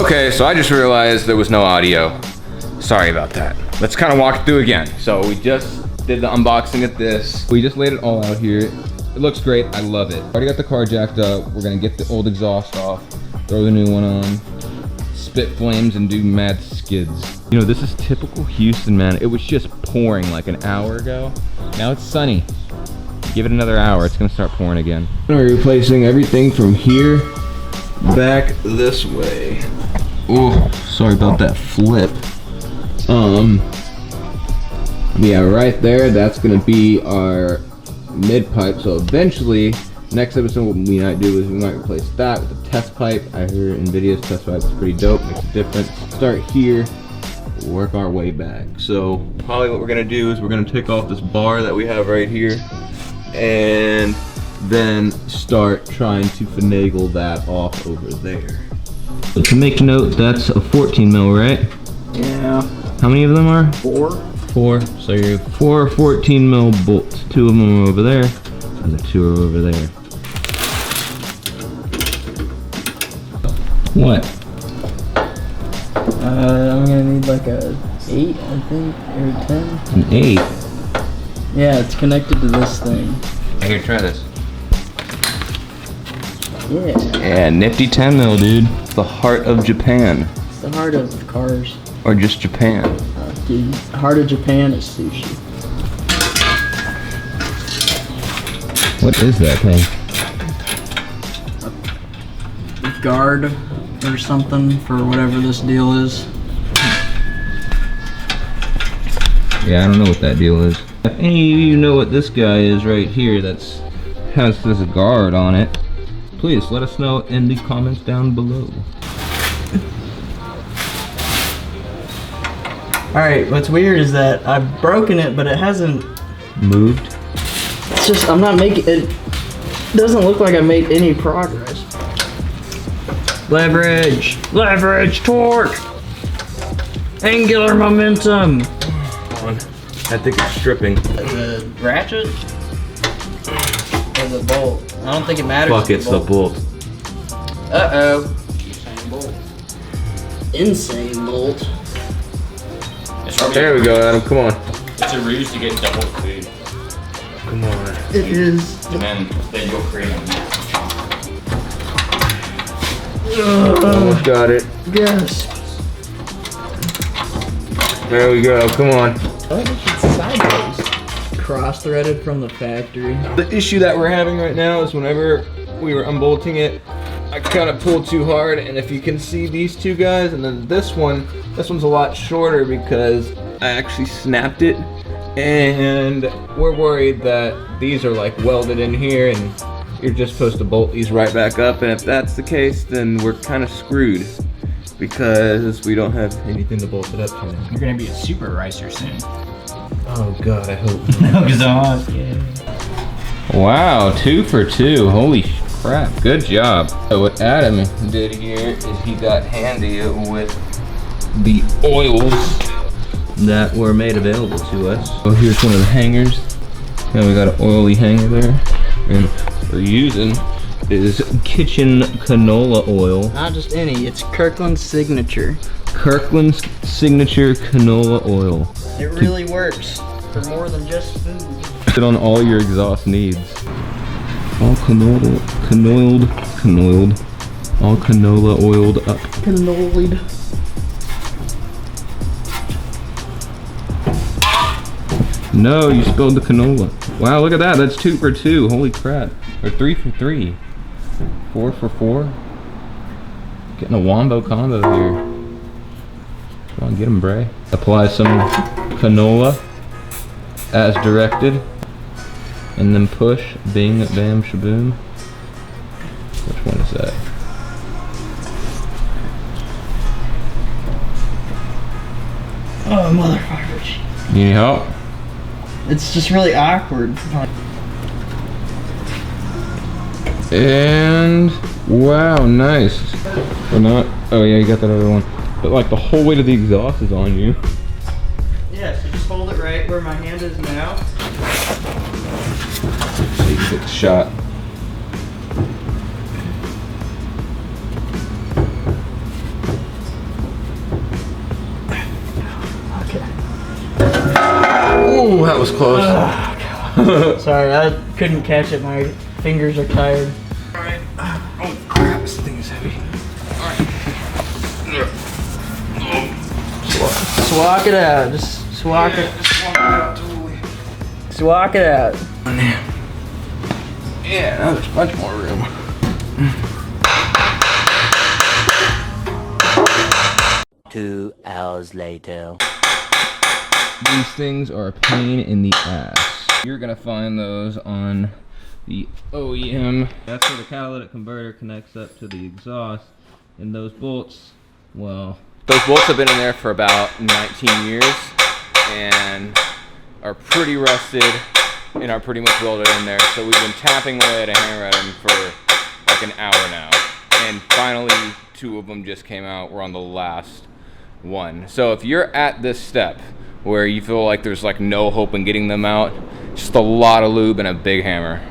Okay, so I just realized there was no audio. Sorry about that. Let's kind of walk through again. So we just did the unboxing of this. We just laid it all out here. It looks great, I love it. Already got the car jacked up. We're gonna get the old exhaust off, throw the new one on, spit flames and do mad skids. You know, this is typical Houston, man. It was just pouring like an hour ago. Now it's sunny. Give it another hour, it's gonna start pouring again. We're replacing everything from here back this way. Oh, sorry about that flip. Yeah, right there, that's gonna be our mid pipe. So eventually, next episode, what we might do is we might replace that with a test pipe. I heard NVIDIA's test pipe is pretty dope, makes a difference. Start here, work our way back. So probably what we're gonna do is we're gonna take off this bar that we have right here and then start trying to finagle that off over there. So to make note, that's a 14 mil, right? Yeah. How many of them are? 4. 4. So you're 4 14 mil bolts. 2 of them are over there, and the 2 are over there. What? I'm gonna need like a 8, I think, or 10. An 8? Yeah, it's connected to this thing. Here, try this. Yeah. Yeah, nifty 10 mil, dude. It's the heart of Japan. It's the heart of cars. Or just Japan. Dude, heart of Japan is sushi. What is that thing? A guard or something for whatever this deal is. Yeah, I don't know what that deal is. If any of you know what this guy is right here that's has this guard on it, please let us know in the comments down below. Alright, what's weird is that I've broken it, but it hasn't moved. It's just, I'm not making it. Doesn't look like I made any progress. Leverage! Leverage! Torque! Angular momentum! Come on. I think it's stripping. The ratchet? Or the bolt? I don't think it matters. Fuck, it's the bolt. Uh-oh. Insane bolt. There we go, Adam, come on. It's a ruse to get double food. Come on. It is. And then you'll create a match. Almost got it. Yes. There we go, come on. Oh, it's sideways. Cross-threaded from the factory. The issue that we're having right now is whenever we were unbolting it, I kind of pulled too hard, and if you can see these two guys, and then this one's a lot shorter because I actually snapped it, and we're worried that these are like welded in here, and you're just supposed to bolt these right back up, and if that's the case, then we're kind of screwed because we don't have anything to bolt it up to now. You're gonna be a super ricer soon. Oh god, I hope. Yeah. Wow, 2 for 2. Holy crap, good job. So what Adam did here is he got handy with the oils that were made available to us. So here's one of the hangers. Now we got an oily hanger there. And what we're using is kitchen canola oil. Not just any, it's Kirkland's Signature. Kirkland's Signature Canola Oil. It really works for more than just food. Fit on all your exhaust needs. All canola oiled up. Canoid. No, you spilled the canola. Wow, look at that. That's 2 for 2. Holy crap. Or 3 for 3. 4 for 4. Getting a wombo combo here. Come on, get him, Bray. Apply some canola as directed. And then push. Bing, bam, shaboom. Which one is that? Oh, motherfucker. You need help? It's just really awkward. And wow, nice. Or not? Oh yeah, you got that other one. But like the whole weight of the exhaust is on you. Yeah, so just hold it right where my hand is now. So you can get the shot. was close. Sorry, I couldn't catch it. My fingers are tired. Alright. Oh crap, this thing is heavy. Alright. Swalk it out. Just swalk it. Just swalk it out totally. Swalk it out. Yeah, now there's much more room. 2 hours later. These things are a pain in the ass. You're gonna find those on the OEM. That's where the catalytic converter connects up to the exhaust. And those bolts, well, those bolts have been in there for about 19 years and are pretty rusted and are pretty much welded in there. So we've been tapping away at a hammer at them for like an hour now. And finally, 2 of them just came out. We're on the last one. So if you're at this step where you feel like there's like no hope in getting them out, just a lot of lube and a big hammer.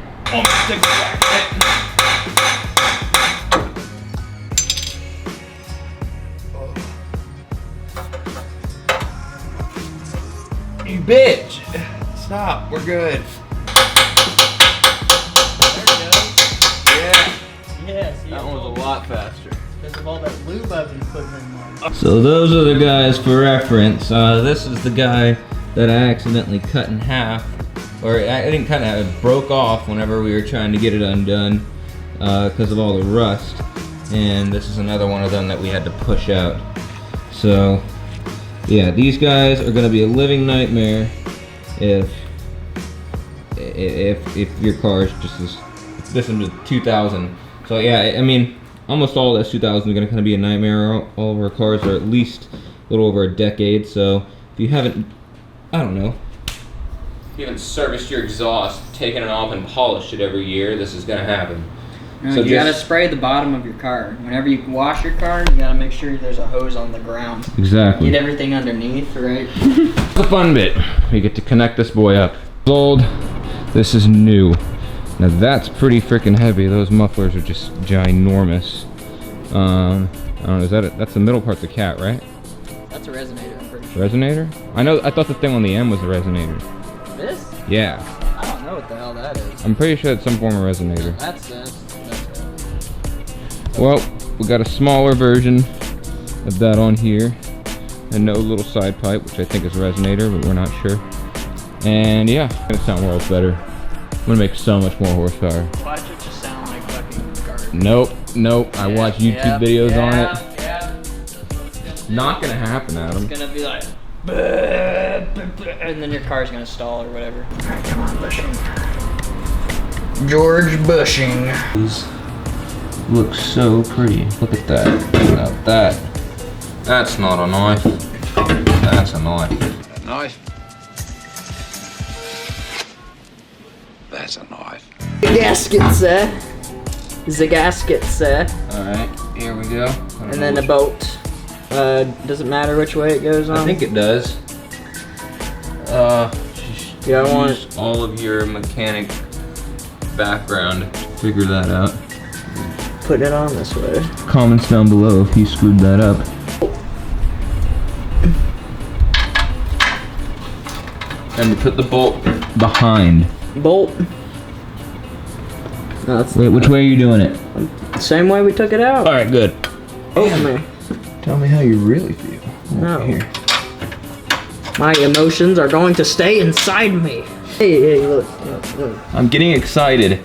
You bitch! Stop, we're good. Yeah, Yes, that one was a lot faster. because of all that lube I've been putting in there. so those are the guys for reference. This is the guy that I accidentally cut in half. Or I didn't cut in half, it broke off whenever we were trying to get it undone because of all the rust. And this is another one of them that we had to push out. So, yeah, these guys are gonna be a living nightmare if your car is just this is 2000. So yeah, I mean, almost all this 2000 is gonna kind of be a nightmare. All of our cars are at least a little over a decade. So if you haven't, I don't know, if you haven't serviced your exhaust, taken it off and polished it every year, this is gonna happen. No, So you gotta just- spray the bottom of your car. Whenever you wash your car, you gotta make sure there's a hose on the ground. Exactly. Get everything underneath, right? The fun bit, we get to connect this boy up. Old, this is new. Now that's pretty freaking heavy. Those mufflers are just ginormous. I don't know, is that it? That's the middle part of the cat, right? That's a resonator, I'm pretty sure. Resonator? I thought the thing on the end was a resonator. This? Yeah, I don't know what the hell that is. I'm pretty sure it's some form of resonator. That's Well, we got a smaller version of that on here. And no little side pipe, which I think is a resonator, but we're not sure. And yeah, it's gonna sound worlds better. I'm gonna make so much more horsepower. Watch it just sound like fucking garbage. Nope. I watch YouTube videos on it. Yeah. Not gonna happen, Adam. It's gonna be like, and then your car's gonna stall or whatever. Alright, come on, Bushing. George Bushing. These look so pretty. Look at that. Now that's not a knife. That's a knife. Knife. That's a knife. The gasket, sir. The gasket, sir. Alright, here we go. And then the bolt. Does it matter which way it goes on? I think it does. Yeah, I want Use all of your mechanic background to figure that out. put it on this way. Comments down below if you screwed that up. And we put the bolt behind. Bolt. No, it's Wait, which way are you doing it? the same way we took it out. Alright, good. Oh, Tell me how you really feel. No. Here. My emotions are going to stay inside me. Hey, look. I'm getting excited.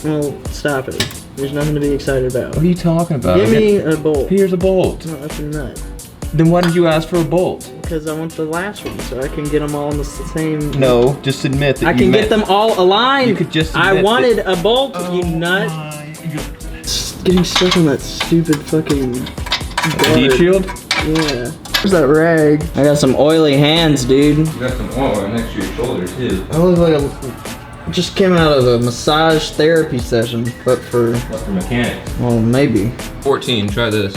Well, stop it. There's nothing to be excited about. What are you talking about? Give me a bolt. Here's a bolt. No, that's a nut. Then why did you ask for a bolt? Because I want the last one, so I can get them all in the same. No, just admit that I can get them all aligned. You could just I admit wanted a bolt, you nut. Getting stuck on that stupid fucking. Heat shield? Yeah. Where's that rag? I got some oily hands, dude. You got some oil right next to your shoulder too. I look like just came out of a massage therapy session, but for, What's for mechanic? well, maybe. 14, try this.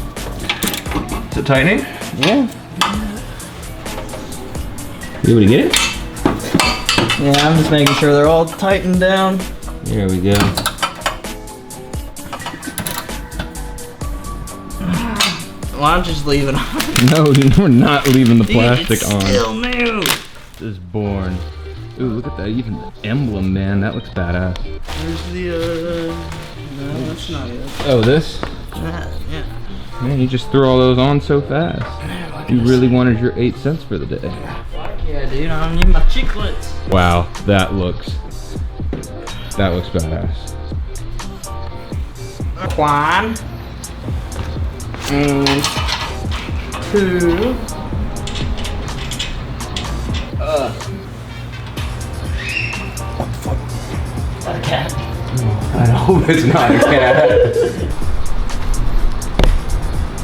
Is it tightening? Yeah. You able to get it? Yeah, I'm just making sure they're all tightened down. There we go. Why don't you just leave it on? No, we're not leaving the plastic it's on. still new. This is born. Ooh, look at that, even the emblem, man. That looks badass. Where's the, no, that's not it. Oh, this? Yeah. Man, you just threw all those on so fast. You really wanted your 8 cents for the day. Fuck yeah, dude. I don't need my chiclets. Wow, that looks badass. One. And 2. Is that a cat? I hope it's not a cat.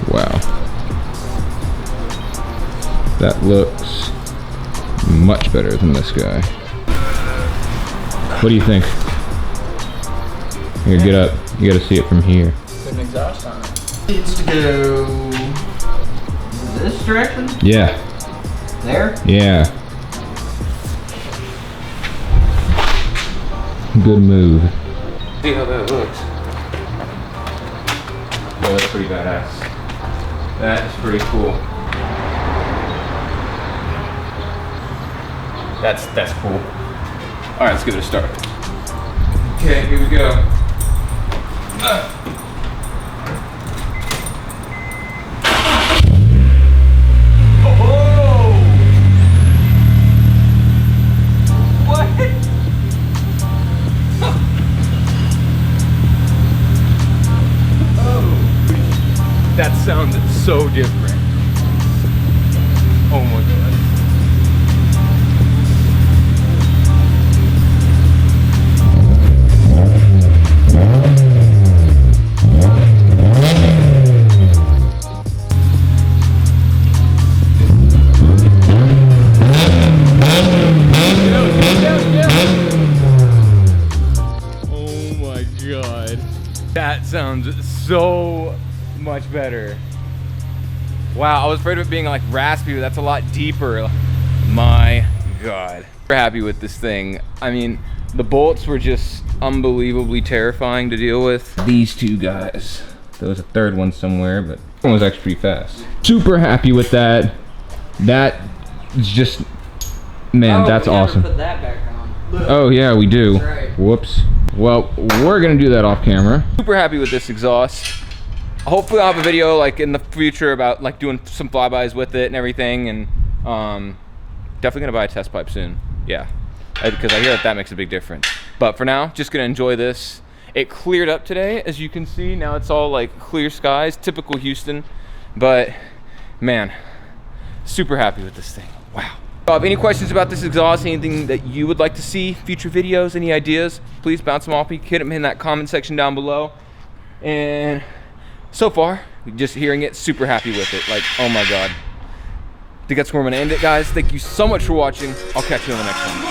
Wow. That looks much better than this guy. What do you think? Here, get up. You gotta see it from here. Put an exhaust on it. Needs to go this direction? Yeah. There? Yeah. Good move. See how that looks. Oh, that's pretty badass. That is pretty cool. That's cool. All right, let's give it a start. Okay, here we go. That sounds so different. Oh my god. Oh my god. That sounds so much better. Wow, I was afraid of it being like raspy, but that's a lot deeper. My god. We're happy with this thing. I mean, the bolts were just unbelievably terrifying to deal with. These two guys. There was a third one somewhere, but one was actually pretty fast. Super happy with that. That is just, man, that's awesome. Put that back on. Oh yeah, we do. Right. Whoops. Well, we're gonna do that off camera. Super happy with this exhaust. Hopefully I'll have a video like in the future about like doing some flybys with it and everything, and definitely gonna buy a test pipe soon. Yeah, because I hear that makes a big difference. But for now, just gonna enjoy this. It cleared up today, as you can see. Now it's all like clear skies, typical Houston. But man, super happy with this thing. Wow. If you have any questions about this exhaust, anything that you would like to see, future videos, any ideas, please bounce them off me. Hit them in that comment section down below. And so far, just hearing it, super happy with it. Like, oh my god. I think that's where I'm gonna end it, guys. Thank you so much for watching. I'll catch you on the next one.